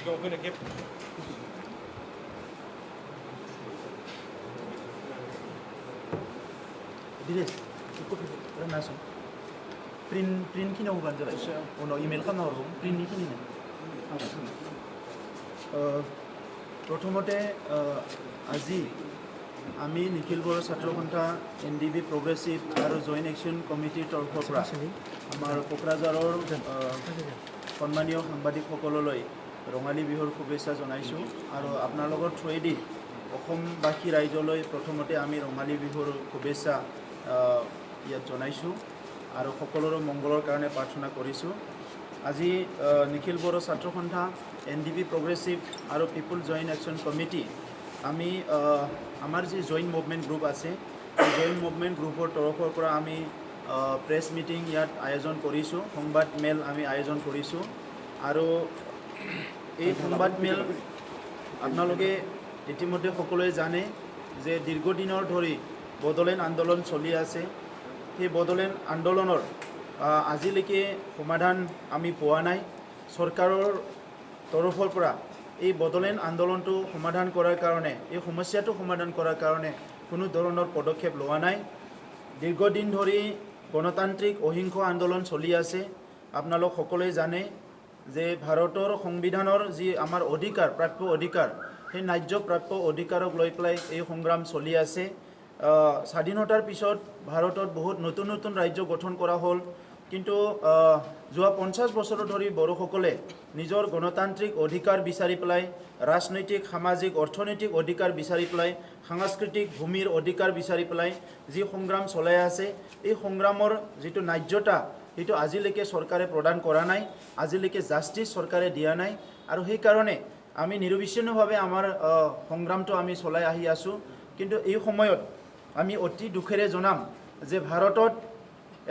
시간 그냥 갭 Dides, cukup itu langsung. Print kini aku bantu lah. Ono email kan orang print kini nih. প্রথমতে আজি আমি নিখিল বড়ো ছাত্ৰ সন্থা NDB progressive আৰু joint action কমিটিৰ তৰফৰ পৰা আমাৰ কোকৰাঝাৰৰ সন্মানীয় সাংবাদিকসকললৈ ৰঙালী বিহুৰ শুভেচ্ছা জনাইছোঁ আৰু আপোনালোকৰ থ্ৰুৱেদি অসমবাসী ৰাইজলৈ প্ৰথমতে আমি ৰঙালী বিহুৰ শুভেচ্ছা ইয়াত জনাইছোঁ আৰু সকলোৰে মংগলৰ কাৰণে প্ৰাৰ্থনা কৰিছোঁ। আজি নিখিল বড়ো ছাত্ৰ সন্থা NDB প্ৰগ্ৰেছিভ আৰু পিপুল জইণ্ট একশ্যন কমিটি আমি আমাৰ যি জইণ্ট মুভমেণ্ট গ্ৰুপ আছে জইণ্ট মুভমেণ্ট গ্ৰুপৰ তৰফৰ পৰা আমি প্ৰেছ মিটিং ইয়াত আয়োজন কৰিছোঁ, সংবাদ মেল আমি আয়োজন কৰিছোঁ আৰু এই সংবাদ মেল আপোনালোকে ইতিমধ্যে সকলোৱে জানে যে দীৰ্ঘদিনৰ ধৰি বড়োলেণ্ড আন্দোলন চলি আছে। সেই বড়োলেণ্ড আন্দোলনৰ আজিলৈকে সমাধান আমি পোৱা নাই। চৰকাৰৰ তৰফৰ পৰা এই বড়োলেণ্ড আন্দোলনটো সমাধান কৰাৰ কাৰণে এই সমস্যাটো সমাধান কৰাৰ কাৰণে কোনো ধৰণৰ পদক্ষেপ লোৱা নাই। দীৰ্ঘদিন ধৰি গণতান্ত্ৰিক অহিংস আন্দোলন চলি আছে। আপোনালোক সকলোৱে জানে যে ভাৰতৰ সংবিধানৰ যি আমাৰ অধিকাৰ প্ৰাপ্য অধিকাৰ সেই ন্যায্য প্ৰাপ্য অধিকাৰক লৈ পেলাই এই সংগ্ৰাম চলি আছে। স্বাধীনতাৰ পিছত ভাৰতত বহুত নতুন নতুন ৰাজ্য গঠন কৰা হ'ল, কিন্তু যোৱা 50 বছৰ ধৰি বড়োসকলে নিজৰ গণতান্ত্ৰিক অধিকাৰ বিচাৰি পেলাই ৰাজনৈতিক সামাজিক অৰ্থনৈতিক অধিকাৰ বিচাৰি পেলাই সাংস্কৃতিক ভূমিৰ অধিকাৰ বিচাৰি পেলাই যি সংগ্ৰাম চলাই আছে এই সংগ্ৰামৰ যিটো ন্যায্যতা সেইটো আজিলৈকে চৰকাৰে প্ৰদান কৰা নাই, আজিলৈকে জাষ্টিছ চৰকাৰে দিয়া নাই আৰু সেইকাৰণে আমি নিৰবিচ্ছিন্নভাৱে আমাৰ সংগ্ৰামটো আমি চলাই আহি আছোঁ। কিন্তু এই সময়ত আমি অতি দুখেৰে জনাম যে ভাৰতত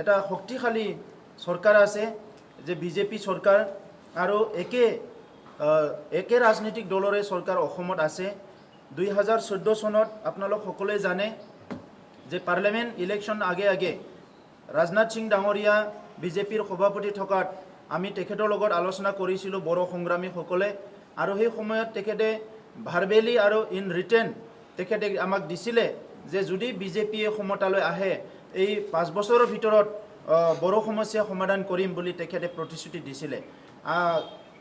এটা শক্তিশালী চৰকাৰ আছে যে বিজেপি চৰকাৰ আৰু একে ৰাজনৈতিক দলৰে চৰকাৰ অসমত আছে। 2014 চনত আপোনালোক সকলোৱে জানে যে পাৰ্লিয়ামেণ্ট ইলেকশ্যন আগে ৰাজনাথ সিং ডাঙৰীয়া বিজেপিৰ সভাপতি থকাত আমি তেখেতৰ লগত আলোচনা কৰিছিলোঁ বড়ো সংগ্ৰামীসকলে আৰু সেই সময়ত তেখেতে ভাৰ্বেলি আৰু ইন ৰিটেন তেখেতে আমাক দিছিলে যে যদি বিজেপিয়ে ক্ষমতালৈ আহে এই 5 বছৰৰ ভিতৰত বড়ো সমস্যা সমাধান কৰিম বুলি তেখেতে প্ৰতিশ্ৰুতি দিছিলে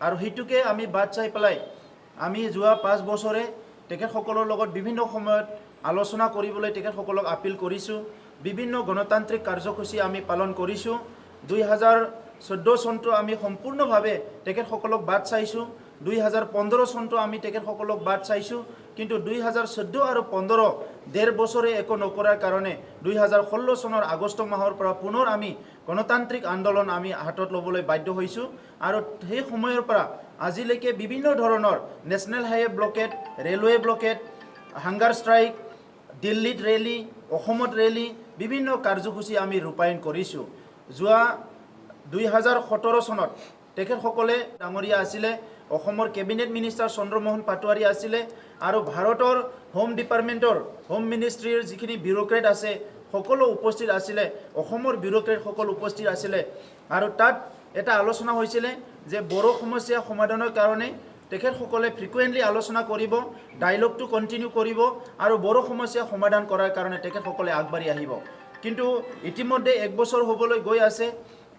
আৰু সেইটোকে আমি বাদ চাই পেলাই আমি যোৱা 5 বছৰে তেখেতসকলৰ লগত বিভিন্ন সময়ত আলোচনা কৰিবলৈ তেখেতসকলক আপিল কৰিছোঁ। বিভিন্ন গণতান্ত্ৰিক কাৰ্যসূচী আমি পালন কৰিছোঁ। 2014 চনটো আমি সম্পূৰ্ণভাৱে তেখেতসকলক বাদ চাইছোঁ। 2015 চনটো আমি তেখেতসকলক বাদ চাইছোঁ, কিন্তু 2014 আৰু 15 ডেৰ বছৰে একো নকৰাৰ কাৰণে 2016 চনৰ আগষ্ট মাহৰ পৰা পুনৰ আমি গণতান্ত্ৰিক আন্দোলন আমি হাতত ল'বলৈ বাধ্য হৈছোঁ আৰু সেই সময়ৰ পৰা আজিলৈকে বিভিন্ন ধৰণৰ national highway blockade, railway blockade, hunger strike, দিল্লীত ৰেলী, অসমত ৰেলী, বিভিন্ন কাৰ্যসূচী আমি ৰূপায়ণ কৰিছোঁ। যোৱা 2017 চনত তেখেতসকলে ডাঙৰীয়া আছিলে, অসমৰ কেবিনেট মিনিষ্টাৰ চন্দ্ৰমোহন পাটোৱাৰী আছিলে আৰু ভাৰতৰ হোম ডিপাৰ্টমেণ্টৰ হোম মিনিষ্ট্ৰীৰ যিখিনি বিউৰ'ক্ৰেট আছে সকলো উপস্থিত আছিলে, অসমৰ বিউৰ'ক্ৰেট সকলো উপস্থিত আছিলে আৰু তাত এটা আলোচনা হৈছিলে যে বড়ো সমস্যা সমাধানৰ কাৰণে তেখেতসকলে ফ্ৰিকুৱেণ্টলি আলোচনা কৰিব, ডাইলগটো কণ্টিনিউ কৰিব আৰু বড়ো সমস্যা সমাধান কৰাৰ কাৰণে তেখেতসকলে আগবাঢ়ি আহিব। কিন্তু ইতিমধ্যে 1 বছৰ হ'বলৈ গৈ আছে।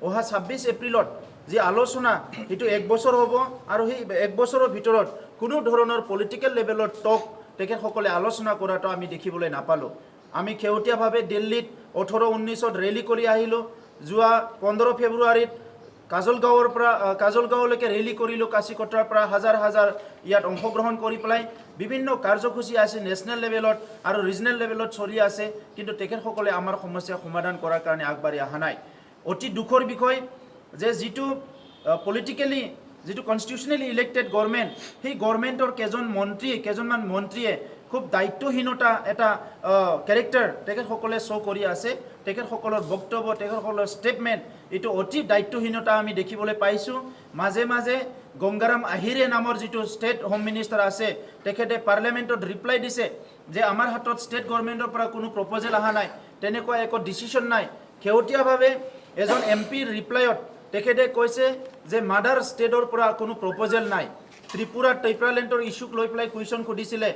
অহা 26 এপ্ৰিলত যি আলোচনা সেইটো 1 বছৰ হ'ব আৰু সেই 1 বছৰৰ ভিতৰত কোনো ধৰণৰ পলিটিকেল লেভেলৰ টক তেখেতসকলে আলোচনা কৰাটো আমি দেখিবলৈ নাপালোঁ। আমি শেহতীয়াভাৱে দিল্লীত 18-19ত ৰেলী কৰি আহিলোঁ। যোৱা 15 ফেব্ৰুৱাৰীত কাজলগাঁৱলৈকে ৰেলী কৰিলোঁ। কাছিকট্ৰাৰ পৰা হাজাৰ হাজাৰ ইয়াত অংশগ্ৰহণ কৰি পেলাই বিভিন্ন কাৰ্যসূচী আছে নেশ্যনেল লেভেলত আৰু ৰিজনেল লেভেলত চলি আছে, কিন্তু তেখেতসকলে আমাৰ সমস্যা সমাধান কৰাৰ কাৰণে আগবাঢ়ি অহা নাই। অতি দুখৰ বিষয় যে যিটো পলিটিকেলি যিটো কনষ্টিটিউচনেলি ইলেক্টেড গভৰ্ণমেণ্ট সেই গভৰ্ণমেণ্টৰ কেইজনমান মন্ত্ৰীয়ে খুব দায়িত্বহীনতা এটা কেৰেক্টাৰ তেখেতসকলে শ্ব' কৰি আছে। তেখেতসকলৰ বক্তব্য, তেখেতসকলৰ ষ্টেটমেণ্ট এইটো অতি দায়িত্বহীনতা আমি দেখিবলৈ পাইছোঁ। মাজে মাজে গংগাৰাম আহিৰে নামৰ যিটো ষ্টেট হোম মিনিষ্টাৰ আছে তেখেতে পাৰ্লিয়ামেণ্টত ৰিপ্লাই দিছে যে আমাৰ হাতত ষ্টেট গভৰ্ণমেণ্টৰ পৰা কোনো প্ৰপ'জেল অহা নাই, তেনেকুৱা একো ডিচিশ্যন নাই। শেহতীয়াভাৱে এজন MP ৰিপ্লাইত তেখেতে কৈছে যে মাদাৰ ষ্টেটৰ পৰা কোনো প্ৰপ'জেল নাই। ত্ৰিপুৰাৰ ট্ৰাইবেলেণ্ডৰ ইছ্যুক লৈ পেলাই কুৱেশ্যন সুধিছিলে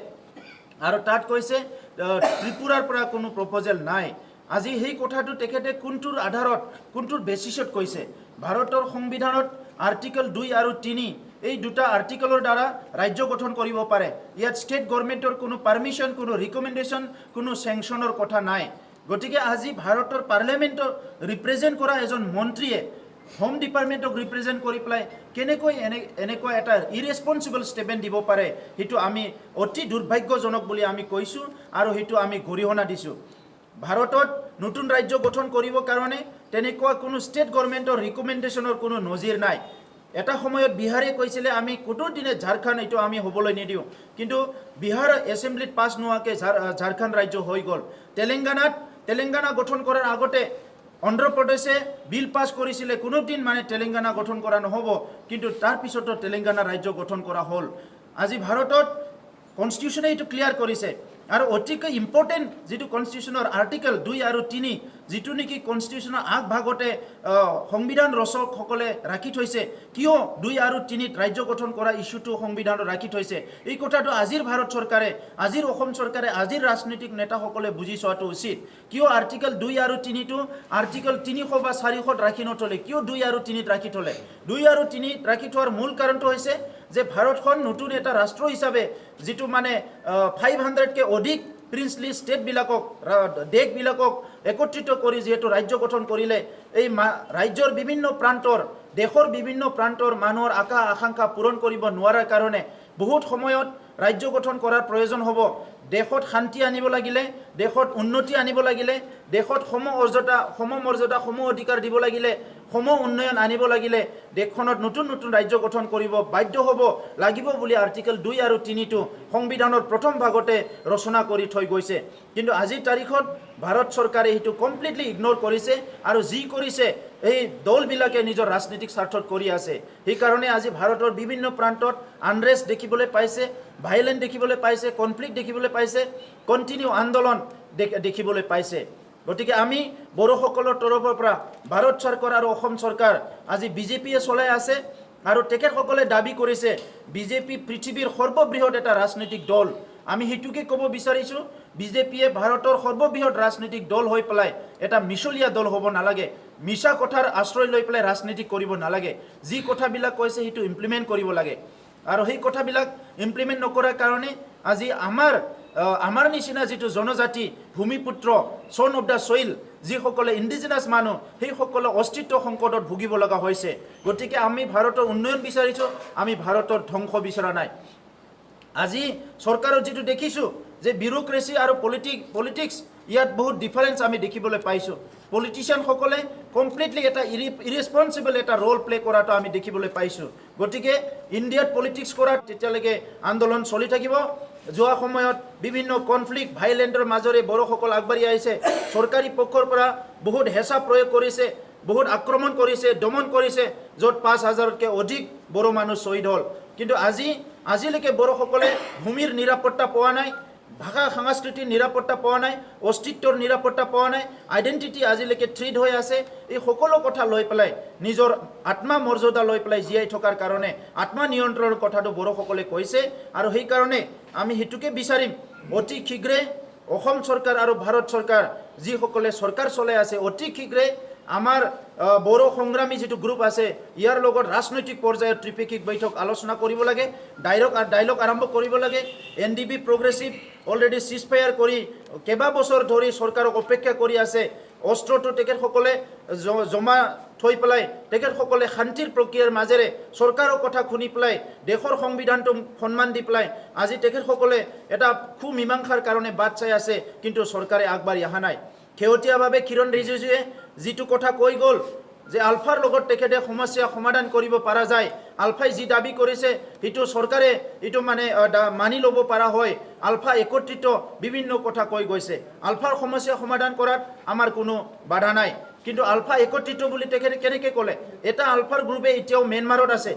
আৰু তাত কৈছে ত্ৰিপুৰাৰ পৰা কোনো প্ৰপ'জেল নাই আজি সেই কথাটো তেখেতে কোনটোৰ আধাৰত কোনটোৰ বেচিছত কৈছে ভাৰতৰ সংবিধানত আৰ্টিকল 2 আৰু 3 এই দুটা আৰ্টিকলৰ দ্বাৰা ৰাজ্য গঠন কৰিব পাৰে ইয়াত ষ্টেট গভৰ্ণমেণ্টৰ কোনো পাৰ্মিশ্যন কোনো ৰিকমেণ্ডেশ্যন কোনো চেংচনৰ কথা নাই গতিকে আজি ভাৰতৰ পাৰ্লিয়ামেণ্টৰ ৰিপ্ৰেজেণ্ট কৰা এজন মন্ত্ৰীয়ে হোম ডিপাৰ্টমেণ্টক ৰিপ্ৰেজেণ্ট কৰি পেলাই কেনেকৈ এনেকুৱা এটা ইৰেছপনচিবল ষ্টেটমেণ্ট দিব পাৰে সেইটো আমি অতি দুৰ্ভাগ্যজনক বুলি আমি কৈছোঁ আৰু সেইটো আমি গৰিহণা দিছোঁ ভাৰতত নতুন ৰাজ্য গঠন কৰিবৰ কাৰণে তেনেকুৱা কোনো ষ্টেট গভৰ্ণমেণ্টৰ ৰিকমেণ্ডেশ্যনৰ কোনো নজিৰ নাই এটা সময়ত বিহাৰে কৈছিলে আমি কোনো দিনে ঝাৰখণ্ড এইটো আমি হ'বলৈ নিদিওঁ কিন্তু বিহাৰ এছেম্বলিত পাছ নোহোৱাকৈ ঝাৰখণ্ড ৰাজ্য হৈ গ'ল তেলেংগানা গঠন কৰাৰ আগতে অন্ধ্ৰপ্ৰদেশে বিল পাছ কৰিছিলে কোনোদিন মানে তেলেংগানা গঠন কৰা নহ'ব কিন্তু তাৰ পিছতো তেলেংগানা ৰাজ্য গঠন কৰা হ'ল আজি ভাৰতত কনষ্টিটিউশ্যনে এইটো ক্লিয়াৰ কৰিছে আৰু অতিকৈ ইম্পৰ্টেণ্ট যিটো কনষ্টিটিউশ্যনৰ আৰ্টিকল 2 আৰু 3 যিটো নেকি কনষ্টিটিউশ্যনৰ আগভাগতে সংবিধান ৰচকসকলে ৰাখি থৈছে কিয় 2 আৰু 3 ৰাজ্য গঠন কৰা ইছ্যুটো সংবিধানত ৰাখি থৈছে এই কথাটো আজিৰ ভাৰত চৰকাৰে আজিৰ অসম চৰকাৰে আজিৰ ৰাজনৈতিক নেতাসকলে বুজি চোৱাটো উচিত কিয় আৰ্টিকল 2 আৰু 3টো আৰ্টিকল 300 বা 400 ৰাখি নথলে কিয় 2 আৰু 3 ৰাখি থলে 2 আৰু 3 ৰাখি থোৱাৰ মূল কাৰণটো হৈছে যে ভাৰতখন নতুন এটা ৰাষ্ট্ৰ হিচাপে যিটো মানে 500কে অধিক প্ৰিন্সলি ষ্টেটবিলাকক দেশবিলাকক একত্ৰিত কৰি যিহেতু ৰাজ্য গঠন কৰিলে এই ৰাজ্যৰ বিভিন্ন প্ৰান্তৰ দেশৰ বিভিন্ন প্ৰান্তৰ মানুহৰ আকাংক্ষা পূৰণ কৰিব নোৱাৰাৰ কাৰণে বহুত সময়ত ৰাজ্য গঠন কৰাৰ প্ৰয়োজন হ'ব দেশত শান্তি আনিব লাগিলে দেশত উন্নতি আনিব লাগিলে দেশত সমমৰ্যাদা সম অধিকাৰ দিব লাগিলে সম উন্নয়ন আনিব লাগিলে দেশখনত নতুন নতুন ৰাজ্য গঠন কৰিব বাধ্য হ'ব লাগিব বুলি আৰ্টিকল 2 আৰু 3টো সংবিধানৰ প্ৰথম ভাগতে ৰচনা কৰি থৈ গৈছে কিন্তু আজিৰ তাৰিখত ভাৰত চৰকাৰে এইটো কমপ্লিটলি ইগনোৰ কৰিছে আৰু যি কৰিছে এই দলবিলাকে নিজৰ ৰাজনৈতিক স্বাৰ্থত কৰি আছে সেইকাৰণে আজি ভাৰতৰ বিভিন্ন প্ৰান্তত আনৰেষ্ট দেখিবলৈ পাইছে ভাইলেন্ট দেখিবলৈ পাইছে কনফ্লিক্ট দেখিবলৈ পাইছে কণ্টিনিউ আন্দোলন দেখিবলৈ পাইছে গতিকে আমি বড়োসকলৰ তৰফৰ পৰা ভাৰত চৰকাৰ আৰু অসম চৰকাৰ আজি বিজেপিয়ে চলাই আছে আৰু তেখেতসকলে দাবী কৰিছে বিজেপি পৃথিৱীৰ সৰ্ববৃহৎ এটা ৰাজনৈতিক দল আমি সেইটোকে ক'ব বিচাৰিছোঁ বিজেপিয়ে ভাৰতৰ সৰ্ববৃহৎ ৰাজনৈতিক দল হৈ পেলাই এটা মিছলীয়া দল হ'ব নালাগে মিছা কথাৰ আশ্ৰয় লৈ পেলাই ৰাজনীতি কৰিব নালাগে যি কথাবিলাক কৈছে সেইটো ইমপ্লিমেণ্ট কৰিব লাগে আৰু সেই কথাবিলাক ইমপ্লিমেণ্ট নকৰাৰ কাৰণে আজি আমাৰ নিচিনা যিটো জনজাতি ভূমিপুত্ৰ সন অফ দ্য ছইল যিসকলে ইণ্ডিজিনাছ মানুহ সেইসকলে অস্তিত্ব সংকটত ভুগিব লগা হৈছে গতিকে আমি ভাৰতৰ উন্নয়ন বিচাৰিছোঁ আমি ভাৰতৰ ধ্বংস বিচৰা নাই আজি চৰকাৰৰ যিটো দেখিছোঁ যে বিউৰোক্ৰেচি আৰু পলিটিক্স ইয়াত বহুত ডিফাৰেঞ্চ আমি দেখিবলৈ পাইছোঁ পলিটিচিয়ানসকলে কমপ্লিটলি এটা ইৰেছপনচিবল এটা ৰোল প্লে কৰাটো আমি দেখিবলৈ পাইছোঁ গতিকে ইণ্ডিয়াত পলিটিক্স কৰাত তেতিয়ালৈকে আন্দোলন চলি থাকিব যোৱা সময়ত বিভিন্ন কনফ্লিক্ট ভাইলেণ্টৰ মাজেৰে বড়োসকল আগবাঢ়ি আহিছে চৰকাৰী পক্ষৰ পৰা বহুত হেঁচা প্ৰয়োগ কৰিছে বহুত আক্ৰমণ কৰিছে দমন কৰিছে য'ত 5,000তকৈ অধিক বড়ো মানুহ শ্বহীদ হ'ল কিন্তু আজিলৈকে বড়োসকলে ভূমিৰ নিৰাপত্তা পোৱা নাই ভাষা সংস্কৃতিৰ নিৰাপত্তা পোৱা নাই অস্তিত্বৰ নিৰাপত্তা পোৱা নাই আইডেণ্টিটি আজিলৈকে থ্ৰিড হৈ আছে এই সকলো কথা লৈ পেলাই নিজৰ আত্মা মৰ্যাদা লৈ পেলাই জীয়াই থকাৰ কাৰণে আত্মা নিয়ন্ত্ৰণৰ কথাটো বড়োসকলে কৈছে আৰু সেইকাৰণে আমি সেইটোকে বিচাৰিম অতি শীঘ্ৰে অসম চৰকাৰ আৰু ভাৰত চৰকাৰ যিসকলে চৰকাৰ চলাই আছে অতি শীঘ্ৰে আমাৰ বড়ো সংগ্ৰামী যিটো গ্ৰুপ আছে ইয়াৰ লগত ৰাজনৈতিক পৰ্যায়ত ত্ৰিপাক্ষিক বৈঠক আলোচনা কৰিব লাগে ডাইলগ আৰম্ভ কৰিব লাগে NDB প্ৰগ্ৰেছিভ অলৰেডি চিজফায়াৰ কৰি কেইবাবছৰ ধৰি চৰকাৰক অপেক্ষা কৰি আছে অস্ত্ৰটো তেখেতসকলে জমা থৈ পেলাই তেখেতসকলে শান্তিৰ প্ৰক্ৰিয়াৰ মাজেৰে চৰকাৰৰ কথা শুনি পেলাই দেশৰ সংবিধানটো সন্মান দি পেলাই আজি তেখেতসকলে এটা সুমীমাংসাৰ কাৰণে বাট চাই আছে কিন্তু চৰকাৰে আগবাঢ়ি অহা নাই শেহতীয়াভাৱে কিৰণ ৰিজিজুৱে যিটো কথা কৈ গ'ল যে আলফাৰ লগত তেখেতে সমস্যা সমাধান কৰিব পৰা যায় আলফাই যি দাবী কৰিছে সেইটো চৰকাৰে এইটো মানে মানি ল'ব পৰা হয় আলফা একত্ৰিত বিভিন্ন কথা কৈ গৈছে আলফাৰ সমস্যা সমাধান কৰাত আমাৰ কোনো বাধা নাই কিন্তু আলফা একত্ৰিত বুলি তেখেতে কেনেকৈ ক'লে এটা আলফাৰ গ্ৰুপে এতিয়াও ম্যানমাৰত আছে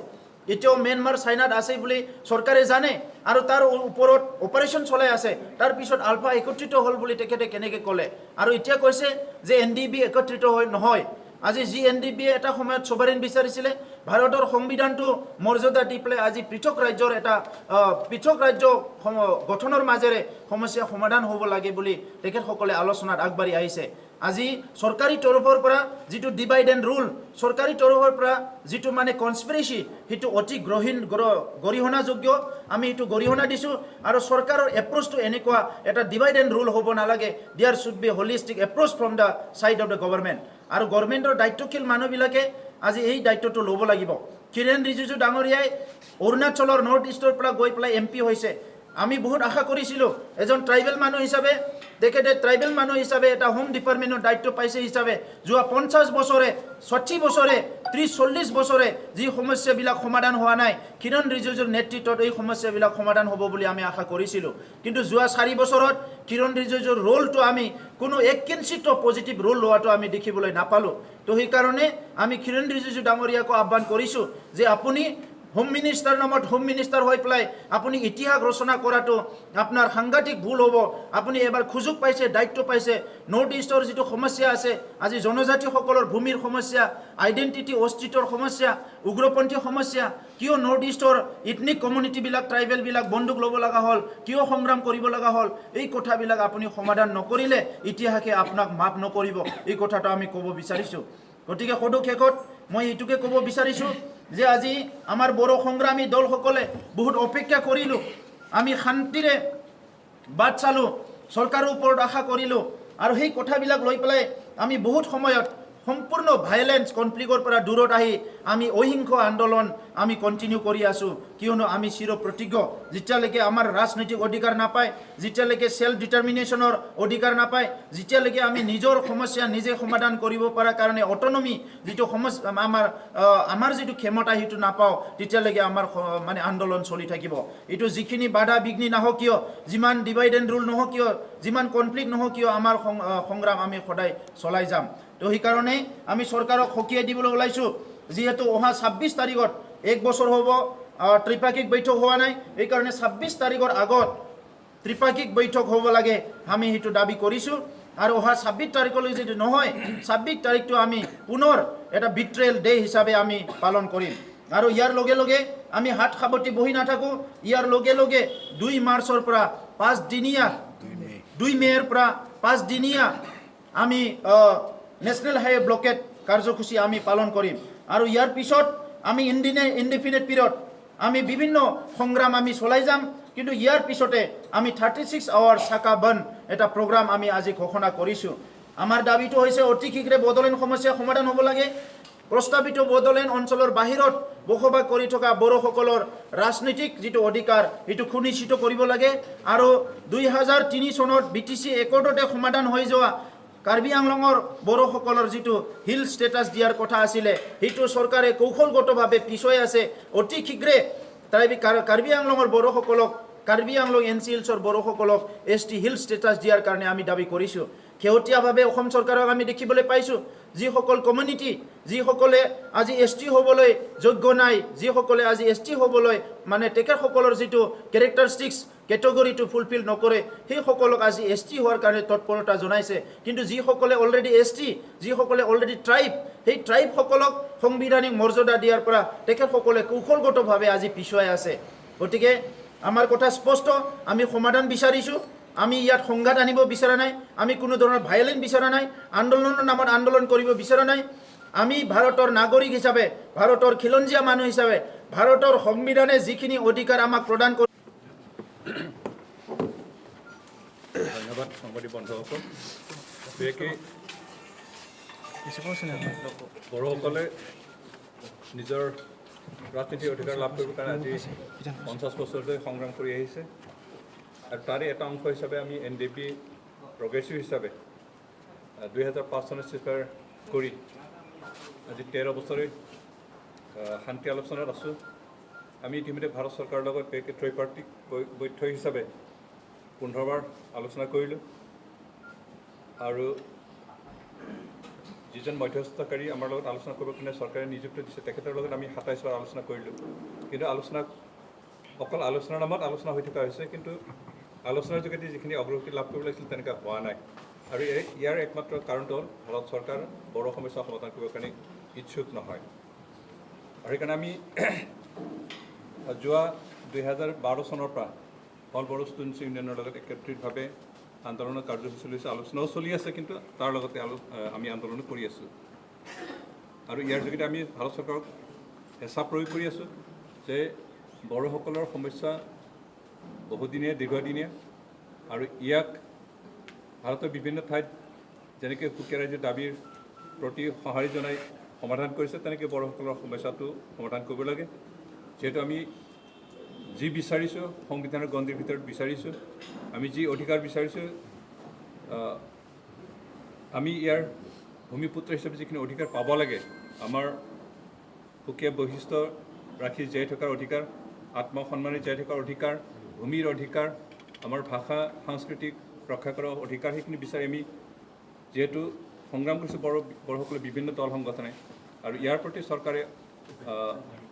এতিয়াও ম্যানমাৰ চাইনাত আছে বুলি চৰকাৰে জানে আৰু তাৰ ওপৰত অপাৰেশ্যন চলাই আছে তাৰ পিছত আলফা একত্ৰিত হ'ল বুলি তেখেতে কেনেকৈ ক'লে আৰু এতিয়া কৈছে যে NDB একত্ৰিত নহয় আজি যি NDPয়ে এটা সময়ত সভাৰেন বিচাৰিছিলে ভাৰতৰ সংবিধানটো মৰ্যাদা দি পেলাই আজি পৃথক ৰাজ্যৰ এটা পৃথক ৰাজ্য গঠনৰ মাজেৰে সমস্যা সমাধান হ'ব লাগে বুলি তেখেতসকলে আলোচনাত আগবাঢ়ি আহিছে আজি চৰকাৰী তৰফৰ পৰা যিটো ডিভাইড এণ্ড ৰুল চৰকাৰী তৰফৰ পৰা যিটো মানে কনস্পিৰেচি সেইটো অতি গৰিহণাযোগ্য আমি এইটো গৰিহণা দিছোঁ আৰু চৰকাৰৰ এপ্ৰ'চটো এনেকুৱা এটা ডিভাইড এণ্ড ৰুল হ'ব নালাগে there should be holistic approach from the side of the government আৰু গভৰ্ণমেণ্টৰ দায়িত্বশীল মানুহবিলাকে আজি এই দায়িত্বটো ল'ব লাগিব কিৰেণ ৰিজিজু ডাঙৰীয়াই অৰুণাচলৰ নৰ্থ ইষ্টৰ পৰা গৈ পেলাই MP হৈছে আমি বহুত আশা কৰিছিলোঁ এজন ট্ৰাইবেল মানুহ হিচাপে তেখেতে ট্ৰাইবেল মানুহ হিচাপে এটা হোম ডিপাৰ্টমেণ্টৰ দায়িত্ব পাইছে হিচাপে যোৱা 50 বছৰে 60 বছৰে 30-40 বছৰে যি সমস্যাবিলাক সমাধান হোৱা নাই কিৰণ ৰিজিজুৰ নেতৃত্বত এই সমস্যাবিলাক সমাধান হ'ব বুলি আমি আশা কৰিছিলোঁ কিন্তু যোৱা 4 বছৰত কিৰণ ৰিজিজুৰ ৰোলটো আমি কোনো এককিঞ্চিত পজিটিভ ৰোল লোৱাটো আমি দেখিবলৈ নাপালোঁ তো সেইকাৰণে আমি কিৰণ ৰিজিজু ডাঙৰীয়াকো আহ্বান কৰিছোঁ যে আপুনি হোম মিনিষ্টাৰ নামত হোম মিনিষ্টাৰ হৈ পেলাই আপুনি ইতিহাস ৰচনা কৰাটো আপোনাৰ সাংঘাতিক ভুল হ'ব আপুনি এবাৰ সুযোগ পাইছে দায়িত্ব পাইছে নৰ্থ ইষ্টৰ যিটো সমস্যা আছে আজি জনজাতিসকলৰ ভূমিৰ সমস্যা আইডেণ্টিটি অস্তিত্বৰ সমস্যা উগ্ৰপন্থী সমস্যা কিয় নৰ্থ ইষ্টৰ ইথনিক কমিউনিটিবিলাক ট্ৰাইবেলবিলাক বন্দুক ল'ব লগা হ'ল কিয় সংগ্ৰাম কৰিব লগা হ'ল এই কথাবিলাক আপুনি সমাধান নকৰিলে ইতিহাসে আপোনাক মাফ নকৰিব এই কথাটো আমি ক'ব বিচাৰিছোঁ গতিকে সদু শেষত মই এইটোকে ক'ব বিচাৰিছোঁ যে আজি আমাৰ বড়ো সংগ্ৰামী দলসকলে বহুত অপেক্ষা কৰিলোঁ আমি শান্তিৰে বাট চালোঁ চৰকাৰৰ ওপৰত আশা কৰিলোঁ আৰু সেই কথাবিলাক লৈ পেলাই আমি বহুত সময়ত সম্পূৰ্ণ ভাইলেন্স কনফ্লিক্টৰ পৰা দূৰত আহি আমি অহিংস আন্দোলন আমি কণ্টিনিউ কৰি আছোঁ কিয়নো আমি চিৰপ্ৰতিজ্ঞ যেতিয়ালৈকে আমাৰ ৰাজনৈতিক অধিকাৰ নাপায় যেতিয়ালৈকে সেল্ফ ডিটাৰমিনেশ্যনৰ অধিকাৰ নাপায় যেতিয়ালৈকে আমি নিজৰ সমস্যা নিজে সমাধান কৰিব পৰা কাৰণে অটনমি যিটো সমস্যা আমাৰ যিটো ক্ষমতা সেইটো নাপাওঁ তেতিয়ালৈকে আমাৰ মানে আন্দোলন চলি থাকিব এইটো যিখিনি বাধা বিঘ্নি নহওক কিয় যিমান ডিভাইড এণ্ড ৰুল নহওক কিয় যিমান কনফ্লিক্ট নহওক কিয় আমাৰ সংগ্ৰাম আমি সদায় চলাই যাম তো সেইকাৰণে আমি চৰকাৰক সকীয়াই দিবলৈ ওলাইছোঁ যিহেতু অহা 26 তাৰিখত 1 বছৰ হ'ব ত্ৰিপাক্ষিক বৈঠক হোৱা নাই এইকাৰণে 26 তাৰিখৰ আগত ত্ৰিপাক্ষিক বৈঠক হ'ব লাগে আমি সেইটো দাবী কৰিছোঁ আৰু অহা 26 তাৰিখলৈ যদি নহয় 26 তাৰিখটো আমি পুনৰ এটা বিট্ৰেল ডে হিচাপে আমি পালন কৰিম আৰু ইয়াৰ লগে লগে আমি হাত সাৱটি বহি নাথাকোঁ ইয়াৰ লগে লগে 2 মাৰ্চৰ পৰা 5 দিনীয়া 2 মে'ৰ পৰা 5 দিনীয়া আমি নেশ্যনেল হাইৱে ব্লকেট কাৰ্যসূচী আমি পালন কৰিম আৰু ইয়াৰ পিছত আমি ইনডিফিনিট পিৰিয়ড আমি বিভিন্ন সংগ্ৰাম আমি চলাই যাম কিন্তু ইয়াৰ পিছতে আমি 36 আৱাৰ চাকা বন এটা প্ৰগ্ৰাম আমি আজি ঘোষণা কৰিছোঁ আমাৰ দাবীটো হৈছে অতি শীঘ্ৰে বড়োলেণ্ড সমস্যা সমাধান হ'ব লাগে প্ৰস্তাৱিত বড়োলেণ্ড অঞ্চলৰ বাহিৰত বসবাস কৰি থকা বড়োসকলৰ ৰাজনৈতিক যিটো অধিকাৰ সেইটো সুনিশ্চিত কৰিব লাগে আৰু 2003 চনত BTC একৰ্ডতে সমাধান হৈ যোৱা কাৰ্বি আংলঙৰ বড়োসকলৰ যিটো হিল ষ্টেটাছ দিয়াৰ কথা আছিলে সেইটো চৰকাৰে কৌশলগতভাৱে পিছুৱাই আছে অতি শীঘ্ৰে কাৰ্বি আংলঙৰ বড়োসকলক কাৰ্বি আংলং NCLছৰ বড়োসকলক ST হিল ষ্টেটাছ দিয়াৰ কাৰণে আমি দাবী কৰিছোঁ শেহতীয়াভাৱে অসম চৰকাৰক আমি দেখিবলৈ পাইছোঁ যিসকল কমিউনিটি যিসকলে আজি ST হ'বলৈ যোগ্য নাই যিসকলে আজি ST হ'বলৈ মানে তেখেতসকলৰ যিটো কেৰেক্টাৰিষ্টিক্স কেটেগৰীটো ফুলফিল নকৰে সেইসকলক আজি ST হোৱাৰ কাৰণে তৎপৰতা জনাইছে কিন্তু যিসকলে অলৰেডি ST যিসকলে অলৰেডি ট্ৰাইব সেই ট্ৰাইবসকলক সাংবিধানিক মৰ্যাদা দিয়াৰ পৰা তেখেতসকলে কৌশলগতভাৱে আজি পিছুৱাই আছে গতিকে আমাৰ কথা স্পষ্ট আমি সমাধান বিচাৰিছোঁ আমি ইয়াত সংঘাত আনিব বিচৰা নাই আমি কোনো ধৰণৰ ভাইলেন্স বিচৰা নাই আন্দোলনৰ নামত আন্দোলন কৰিব বিচৰা নাই আমি ভাৰতৰ নাগৰিক হিচাপে ভাৰতৰ খিলঞ্জীয়া মানুহ হিচাপে ভাৰতৰ সংবিধানে যিখিনি অধিকাৰ আমাক প্ৰদান কৰে ধন্যবাদ সাংবাদিক বন্ধুসকল বড়োসকলে নিজৰ ৰাজনীতিৰ অধিকাৰ লাভ কৰিবৰ কাৰণে আজি 50 বছৰ ধৰি সংগ্ৰাম কৰি আহিছে আৰু তাৰে এটা অংশ হিচাপে আমি NDP প্ৰগ্ৰেছিভ হিচাপে 2005 চনত স্বীকাৰ কৰি আজি 13 বছৰে শান্তি আলোচনাত আছোঁ আমি ইতিমধ্যে ভাৰত চৰকাৰৰ লগত ত্ৰিপাক্ষিক বৈঠক হিচাপে 15বাৰ আলোচনা কৰিলোঁ আৰু যিজন মধ্যস্থতাকাৰী আমাৰ লগত আলোচনা কৰিবৰ কাৰণে চৰকাৰে নিযুক্তি দিছে তেখেতৰ লগত আমি 27 বাৰ আলোচনা কৰিলোঁ কিন্তু অকল আলোচনাৰ নামত আলোচনা হৈ থকা হৈছে কিন্তু আলোচনাৰ যোগেদি যিখিনি অগ্ৰগতি লাভ কৰিব লাগিছিল তেনেকুৱা হোৱা নাই আৰু ইয়াৰ একমাত্ৰ কাৰণটো হ'ল ভাৰত চৰকাৰ বড়ো সমস্যা সমাধান কৰিবৰ কাৰণে ইচ্ছুক নহয়। আৰু সেইকাৰণে আমি যোৱা 2012 চনৰ পৰা অল বড়ো ষ্টুডেণ্টছ ইউনিয়নৰ লগত একত্ৰিতভাৱে আন্দোলনৰ কাৰ্যসূচী লৈছে, আলোচনাও চলি আছে, কিন্তু তাৰ লগতে আমি আন্দোলনো কৰি আছোঁ। আৰু ইয়াৰ যোগেদি আমি ভাৰত চৰকাৰক হেঁচা প্ৰয়োগ কৰি আছোঁ যে বড়োসকলৰ সমস্যা বহুদিনীয়া দীৰ্ঘদিনীয়া, আৰু ইয়াক ভাৰতৰ বিভিন্ন ঠাইত যেনেকৈ সুকীয়া ৰাজ্যৰ দাবীৰ প্ৰতি সঁহাৰি জনাই সমাধান কৰিছে, তেনেকৈ বড়োসকলৰ সমস্যাটো সমাধান কৰিব লাগে। যিহেতু আমি যি বিচাৰিছোঁ, সংবিধানৰ গণ্ডিৰ ভিতৰত বিচাৰিছোঁ, আমি যি অধিকাৰ বিচাৰিছোঁ, আমি ইয়াৰ ভূমিপুত্ৰ হিচাপে যিখিনি অধিকাৰ পাব লাগে, আমাৰ সুকীয়া বৈশিষ্ট্য ৰাখি জীয়াই থকাৰ অধিকাৰ, আত্মসন্মানে জীয়াই থকাৰ অধিকাৰ, ভূমিৰ অধিকাৰ, আমাৰ ভাষা সাংস্কৃতিক ৰক্ষা কৰাৰ অধিকাৰ, সেইখিনি বিচাৰি আমি যিহেতু সংগ্ৰাম কৰিছোঁ বড়োসকলে বিভিন্ন দল সংগঠনে, আৰু ইয়াৰ প্ৰতি চৰকাৰে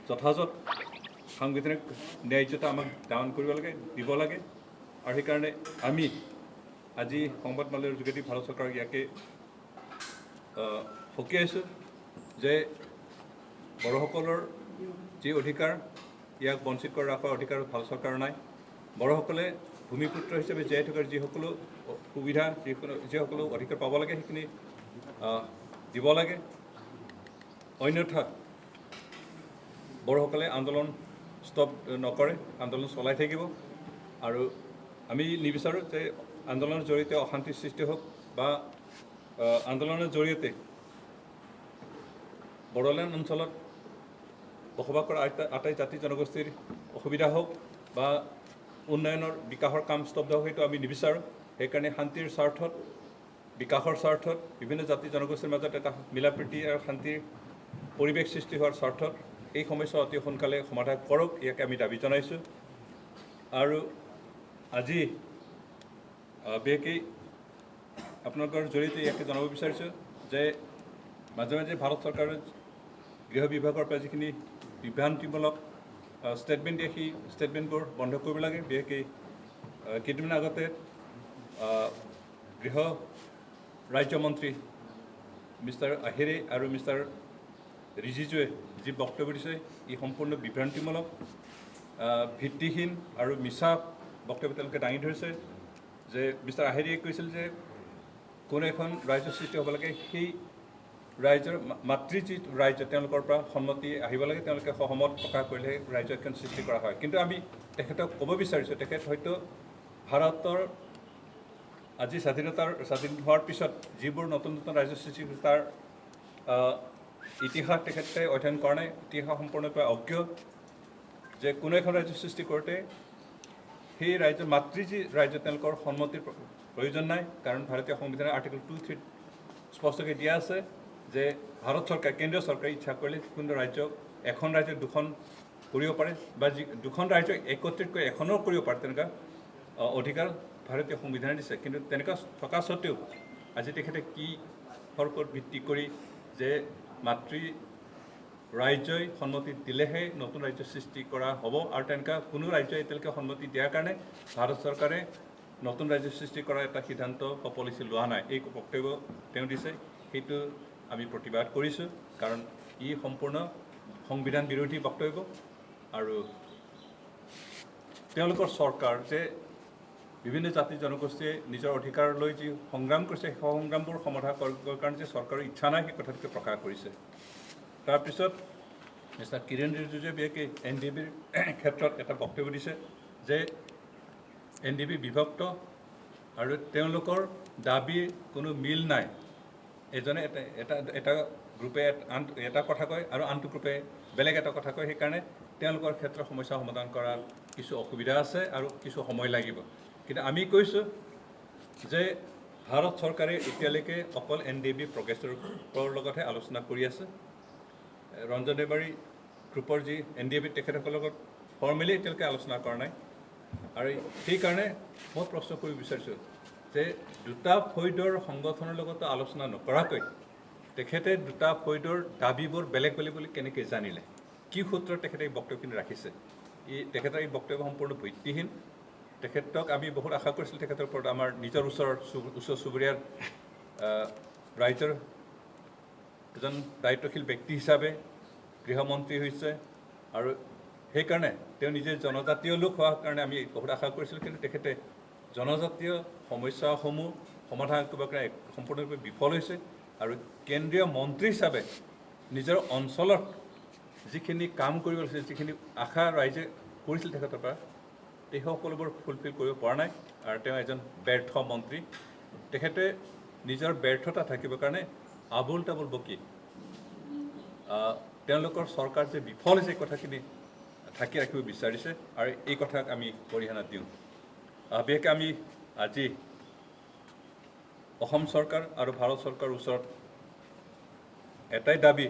যথাযথ সাংবিধানিক ন্যায্যতা আমাক দান কৰিব লাগে, দিব লাগে। আৰু সেইকাৰণে আমি আজি সংবাদমেলৰ যোগেদি ভাৰত চৰকাৰক ইয়াকে সকীয়াইছোঁ যে বড়োসকলৰ যি অধিকাৰ, ইয়াক বঞ্চিত কৰি ৰখাৰ অধিকাৰ ভাৰত চৰকাৰৰ নাই। বড়োসকলে ভূমিপুত্ৰ হিচাপে জীয়াই থকাৰ যিসকলো সুবিধা, যিসকলো অধিকাৰ পাব লাগে, সেইখিনি দিব লাগে। অন্যথা বড়োসকলে আন্দোলন ষ্টপ নকৰে, আন্দোলন চলাই থাকিব। আৰু আমি নিবিচাৰোঁ যে আন্দোলনৰ জৰিয়তে অশান্তিৰ সৃষ্টি হওক, বা আন্দোলনৰ জৰিয়তে বড়োলেণ্ড অঞ্চলত বসবাস কৰা আটাই জাতি জনগোষ্ঠীৰ অসুবিধা হওক, বা উন্নয়নৰ বিকাশৰ কাম স্তব্ধ হওক, সেইটো আমি নিবিচাৰোঁ। সেইকাৰণে শান্তিৰ স্বাৰ্থত, বিকাশৰ স্বাৰ্থত, বিভিন্ন জাতি জনগোষ্ঠীৰ মাজত এটা মিলা প্ৰীতি আৰু শান্তিৰ পৰিৱেশ সৃষ্টি হোৱাৰ স্বাৰ্থত এই সমস্যা অতি সোনকালে সমাধান কৰক, ইয়াকে আমি দাবী জনাইছোঁ। আৰু আজি বিশেষকৈ আপোনালোকৰ জৰিয়তে ইয়াকে জনাব বিচাৰিছোঁ যে মাজে মাজে ভাৰত চৰকাৰে গৃহ বিভাগৰ পৰা যিখিনি বিভ্ৰান্তিমূলক ষ্টেটমেণ্ট দিয়ে, সেই ষ্টেটমেণ্টবোৰ বন্ধ কৰিব লাগে। বিশেষকৈ কেইদিনমান আগতে গৃহ ৰাজ্যমন্ত্ৰী মিষ্টাৰ আহিৰে আৰু মিষ্টাৰ ৰিজিজুৱে যি বক্তব্য দিছে, ই সম্পূৰ্ণ বিভ্ৰান্তিমূলক, ভিত্তিহীন আৰু মিছা বক্তব্য তেওঁলোকে দাঙি ধৰিছে। যে মিষ্টাৰ আহিৰে কৈছিল যে কোনো এখন ৰাজ্যৰ সৃষ্টি হ'ব লাগে, সেই ৰাজ্যৰ মাতৃ যি ৰাজ্য, তেওঁলোকৰ পৰা সন্মতি আহিব লাগে, তেওঁলোকে সহমত প্ৰকাশ কৰিলেহে ৰাজ্য এখন সৃষ্টি কৰা হয়। কিন্তু আমি তেখেতক ক'ব বিচাৰিছোঁ, তেখেত হয়তো ভাৰতৰ আজি স্বাধীন হোৱাৰ পিছত যিবোৰ নতুন নতুন ৰাজ্য সৃষ্টি কৰিছে, তাৰ ইতিহাস তেখেতে অধ্যয়ন কৰা নাই, ইতিহাস সম্পূৰ্ণৰূপে অজ্ঞ। যে কোনো এখন ৰাজ্য সৃষ্টি কৰোঁতে সেই ৰাজ্যৰ মাতৃ যি ৰাজ্য, তেওঁলোকৰ সন্মতিৰ প্ৰয়োজন নাই। কাৰণ ভাৰতীয় সংবিধানৰ আৰ্টিকল 2(3) স্পষ্টকৈ দিয়া আছে যে ভাৰত চৰকাৰ, কেন্দ্ৰীয় চৰকাৰে ইচ্ছা কৰিলে কোনো ৰাজ্যক এখন ৰাজ্যক দুখন কৰিব পাৰে, বা দুখন ৰাজ্যক একত্ৰিত কৰি এখনো কৰিব পাৰে, তেনেকুৱা অধিকাৰ ভাৰতীয় সংবিধানে দিছে। কিন্তু তেনেকুৱা থকা স্বত্বেও আজি তেখেতে কিহৰ ওপৰত ভিত্তি কৰি যে মাতৃ ৰাজ্যই সন্মতি দিলেহে নতুন ৰাজ্য সৃষ্টি কৰা হ'ব, আৰু তেনেকুৱা কোনো ৰাজ্যই এতিয়ালৈকে সন্মতি দিয়াৰ কাৰণে ভাৰত চৰকাৰে নতুন ৰাজ্য সৃষ্টি কৰাৰ এটা সিদ্ধান্ত বা পলিচি লোৱা নাই, এই বক্তব্য তেওঁ দিছে। সেইটো আমি প্ৰতিবাদ কৰিছোঁ, কাৰণ ই সম্পূৰ্ণ সংবিধান বিৰোধী বক্তব্য। আৰু তেওঁলোকৰ চৰকাৰ যে বিভিন্ন জাতি জনগোষ্ঠীয়ে নিজৰ অধিকাৰলৈ যি সংগ্ৰাম কৰিছে, সেই সংগ্ৰামবোৰ সমাধান কৰিবৰ কাৰণে যে চৰকাৰৰ ইচ্ছা নাই, সেই কথাটোকে প্ৰকাশ কৰিছে। তাৰপিছত মিষ্টাৰ কিৰেণ ৰিজিজুৱে বিশেষকৈ NDABৰ ক্ষেত্ৰত এটা বক্তব্য দিছে যে NDAB বিভক্ত আৰু তেওঁলোকৰ দাবীৰ কোনো মিল নাই। এজনে এটা গ্ৰুপে এটা কথা কয় আৰু আনটো গ্ৰুপে বেলেগ এটা কথা কয়। সেইকাৰণে তেওঁলোকৰ ক্ষেত্ৰত সমস্যা সমাধান কৰাৰ কিছু অসুবিধা আছে আৰু কিছু সময় লাগিব। কিন্তু আমি কৈছোঁ যে ভাৰত চৰকাৰে এতিয়ালৈকে অকল NDAB প্ৰগ্ৰেছৰ লগতহে আলোচনা কৰি আছে। ৰঞ্জন দেৱাৰী গ্ৰুপৰ যি NDAB, তেখেতসকলৰ লগত ফৰ্মেলি এতিয়ালৈকে আলোচনা কৰা নাই। আৰু সেইকাৰণে মই প্ৰশ্ন কৰিব বিচাৰিছোঁ যে দুটা ফৈদৰ সংগঠনৰ লগত আলোচনা নকৰাকৈ তেখেতে দুটা ফৈদৰ দাবীবোৰ বেলেগ বেলেগ বুলি কেনেকৈ জানিলে, কি সূত্ৰত তেখেতে এই বক্তব্যখিনি ৰাখিছে? তেখেতৰ এই বক্তব্য সম্পূৰ্ণ ভিত্তিহীন। তেখেতক আমি বহুত আশা কৰিছিলোঁ তেখেতৰ ওপৰত আমাৰ নিজৰ ওচৰ চুবুৰীয়াৰ ৰাইজৰ এজন দায়িত্বশীল ব্যক্তি হিচাপে গৃহমন্ত্ৰী হৈছে আৰু সেইকাৰণে তেওঁ নিজে জনজাতীয় লোক হোৱাৰ কাৰণে আমি বহুত আশা কৰিছিলোঁ, কিন্তু তেখেতে জনজাতীয় সমস্যাসমূহ সমাধান কৰিবৰ কাৰণে সম্পূৰ্ণৰূপে বিফল হৈছে আৰু কেন্দ্ৰীয় মন্ত্ৰী হিচাপে নিজৰ অঞ্চলত যিখিনি কাম কৰিব লাগিছিল, যিখিনি আশা ৰাইজে কৰিছিল তেখেতৰ পৰা, এই সকলোবোৰ ফুলফিল কৰিব পৰা নাই আৰু তেওঁ এজন ব্যৰ্থ মন্ত্ৰী। তেখেতে নিজৰ ব্যৰ্থতা থাকিবৰ কাৰণে আবুল তাবুল বকি তেওঁলোকৰ চৰকাৰ যে বিফল হৈছে এই কথাখিনি ঢাকি ৰাখিব বিচাৰিছে আৰু এই কথাক আমি গৰিহণা দিওঁ। বিশেষকৈ আমি আজি অসম চৰকাৰ আৰু ভাৰত চৰকাৰৰ ওচৰত এটাই দাবী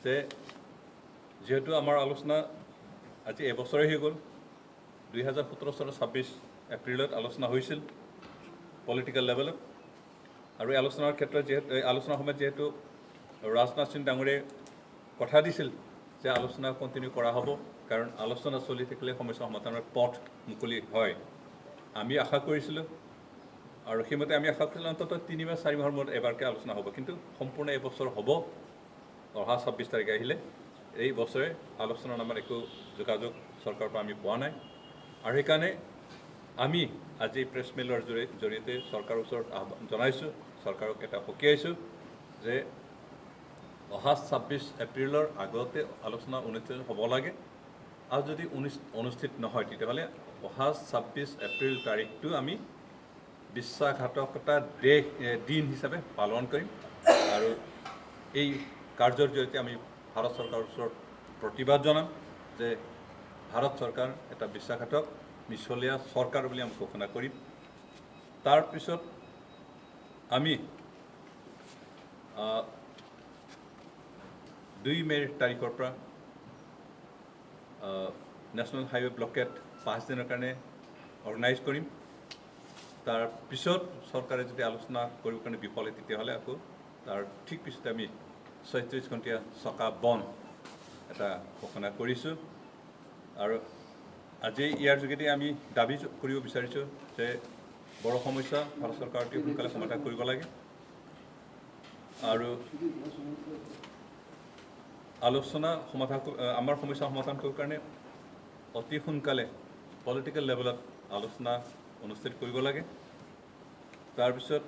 যে যিহেতু আমাৰ আলোচনা আজি এবছৰে হৈ গ'ল, 2017 চনৰ 26 এপ্ৰিলত আলোচনা হৈছিল পলিটিকেল লেভেলত, আৰু এই আলোচনাৰ ক্ষেত্ৰত আলোচনাৰ সময়ত যিহেতু ৰাজনাথ সিং ডাঙৰীয়াই কথা দিছিল যে আলোচনা কণ্টিনিউ কৰা হ'ব, কাৰণ আলোচনা চলি থাকিলে সমস্যা সমাধানৰ পথ মুকলি হয়। আমি আশা কৰিছিলোঁ আৰু সেইমতে আমি আশা কৰিছিলোঁ অন্ততঃ 3 বা 4 মাহৰ মূৰত এবাৰকৈ আলোচনা হ'ব, কিন্তু সম্পূৰ্ণ এবছৰ হ'ব অহা 26 তাৰিখে আহিলে। এই বছৰে আলোচনাৰ নামত একো যোগাযোগ চৰকাৰৰ পৰা আমি পোৱা নাই আৰু সেইকাৰণে আমি আজি প্ৰেছ মেইলৰ জৰিয়তে চৰকাৰৰ ওচৰত আহ্বান জনাইছোঁ, চৰকাৰক এটা সকীয়াইছোঁ যে অহা 26 এপ্ৰিলৰ আগতে আলোচনা অনুষ্ঠিত হ'ব লাগে আৰু যদি অনুষ্ঠিত নহয় তেতিয়াহ'লে অহা 26 এপ্ৰিল তাৰিখটো আমি বিশ্বাসঘাতকতা দিন হিচাপে পালন কৰিম আৰু এই কাৰ্যৰ জৰিয়তে আমি ভাৰত চৰকাৰৰ ওচৰত প্ৰতিবাদ জনাম যে ভাৰত চৰকাৰ এটা বিশ্বাসঘাতক মিছলীয়া চৰকাৰ বুলি আমি ঘোষণা কৰিম। তাৰপিছত আমি 2 মে তাৰিখৰ পৰা নেশ্যনেল হাইৱে ব্লকেট 5 দিনৰ কাৰণে অৰ্গেনাইজ কৰিম। তাৰপিছত চৰকাৰে যদি আলোচনা কৰিবৰ কাৰণে বিফল হয় তেতিয়াহ'লে আকৌ তাৰ ঠিক পিছতে আমি 36 ঘণ্টীয়া চকা বন্ধ এটা ঘোষণা কৰিছোঁ আৰু আজি ইয়াৰ যোগেদি আমি দাবী কৰিব বিচাৰিছোঁ যে বড়ো সমস্যা ভাৰত চৰকাৰে অতি সোনকালে সমাধান কৰিব লাগে আৰু আলোচনা সমাধান আমাৰ সমস্যা সমাধান কৰিবৰ কাৰণে অতি সোনকালে পলিটিকেল লেভেলত আলোচনা অনুষ্ঠিত কৰিব লাগে। তাৰপিছত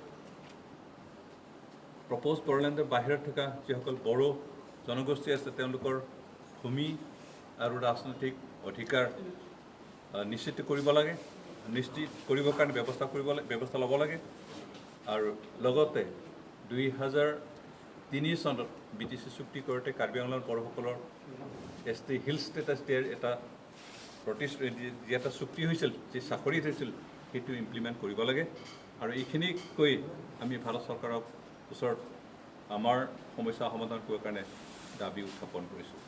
প্ৰপ'জ বড়োলেণ্ডৰ বাহিৰত থকা যিসকল বড়ো জনগোষ্ঠী আছে তেওঁলোকৰ ভূমি আৰু ৰাজনৈতিক অধিকাৰ নিশ্চিত কৰিব লাগে, নিশ্চিত কৰিবৰ কাৰণে ব্যৱস্থা ল'ব লাগে আৰু লগতে 2003 চনত BTC চুক্তি কৰোঁতে কাৰ্বি আংলং বড়োসকলৰ ST হিল ষ্টেটাছ দিয়াৰ এটা যি এটা চুক্তি হৈছিল, যি চাকৰি হৈছিল সেইটো ইমপ্লিমেণ্ট কৰিব লাগে আৰু এইখিনি কৈ আমি ভাৰত চৰকাৰক ওচৰত আমাৰ সমস্যা সমাধান কৰিবৰ কাৰণে দাবী উত্থাপন কৰিছোঁ।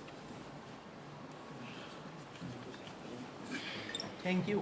Thank you.